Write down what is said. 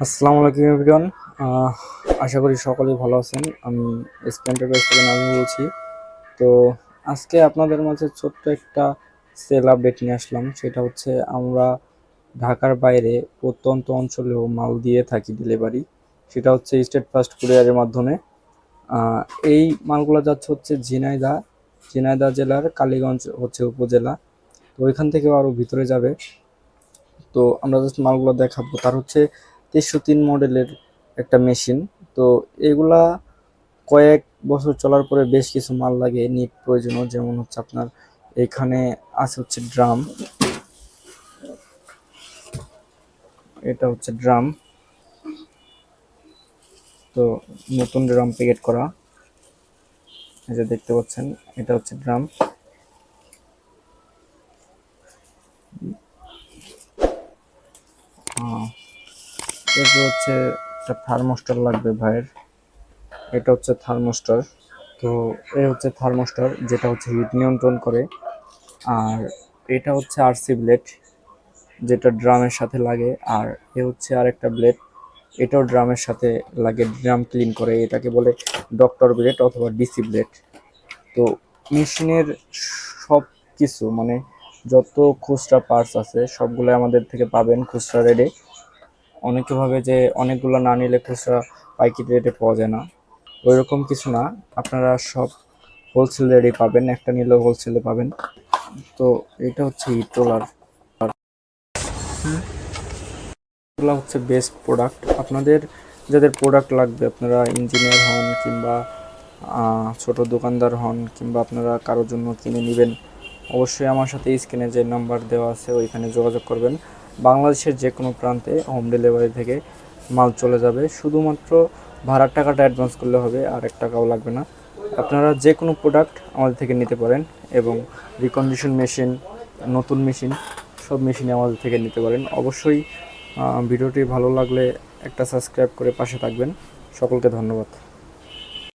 আসসালামু আলাইকুম এভরিওয়ান। আশা করি সকলেই ভালো আছেন। আমি স্প্লেন্ডার থেকে নাম বলছি। তো আজকে আপনাদের মাঝে ছোট্ট একটা সেল আপডেট নিয়ে আসলাম। সেটা হচ্ছে আমরা ঢাকার বাইরে প্রত্যন্ত অঞ্চলেও মাল দিয়ে থাকি ডেলিভারি। সেটা হচ্ছে স্টেট ফাস্ট কুরিয়ারের মাধ্যমে। আহ, এই মালগুলো যাচ্ছে হচ্ছে ঝিনাইদহ জেলার কালীগঞ্জ হচ্ছে উপজেলা। তো ওইখান থেকে আরও ভিতরে যাবে। তো আমরা জাস্ট মালগুলো দেখাবো। তার হচ্ছে 303 মডেলের একটা মেশিন। তো এগুলা কয়েক বছর চলার পরে বেশ কিছু মাল লাগে নিট প্রয়োজনীয়, যেমন হচ্ছে আপনার এখানে আছে হচ্ছে ড্রাম। এটা হচ্ছে ড্রাম। তো নতুন ড্রাম প্যাকেট করা, এই যে দেখতে পাচ্ছেন, এটা হচ্ছে ড্রাম। এরপর হচ্ছে একটা থার্মোস্টার লাগবে ভাইয়ের। এটা হচ্ছে থার্মোস্টার। তো এই হচ্ছে থার্মোস্টার, যেটা হচ্ছে হিট নিয়ন্ত্রণ করে। আর এটা হচ্ছে আরসি ব্লেড, যেটা ড্রামের সাথে লাগে। আর এ হচ্ছে আরেকটা ব্লেড, এটাও ড্রামের সাথে লাগে, ড্রাম ক্লিন করে। এটাকে বলে ডক্টর ব্লেড অথবা ডিসি ব্লেড। তো মেশিনের সব কিছু মানে যত খুচরা পার্টস আছে সবগুলো আমাদের থেকে পাবেন খুচরা রেটে। অনেকে ভাবে যে অনেকগুলো না নিলে খুচরা পাইকারি রেটে পাওয়া যায় না, ওইরকম কিছু না। আপনারা সব হোলসেল রেটে পাবেন, একটা নিলেও হোলসেলে পাবেন। তো এটা হচ্ছে হিট রোলার। এগুলো হচ্ছে বেস্ট প্রোডাক্ট। আপনাদের যাদের প্রোডাক্ট লাগবে, আপনারা ইঞ্জিনিয়ার হন কিংবা ছোট দোকানদার হন কিংবা আপনারা কারোর জন্য কিনে নেবেন, অবশ্যই আমার সাথে স্ক্রিনে যে নাম্বার দেওয়া আছে ওইখানে যোগাযোগ করবেন। বাংলাদেশের যে কোনো প্রান্তে হোম ডেলিভারি থেকে মাল চলে যাবে। শুধুমাত্র ভাড়ার টাকাটা অ্যাডভান্স করলে হবে, আর 1 টাকাও লাগবে না। আপনারা যে কোনো প্রোডাক্ট আমাদের থেকে নিতে পারেন এবং রিকন্ডিশন মেশিন, নতুন মেশিন, সব মেশিনই আমাদের থেকে নিতে পারেন। অবশ্যই ভিডিওটি ভালো লাগলে একটা সাবস্ক্রাইব করে পাশে থাকবেন। সকলকে ধন্যবাদ।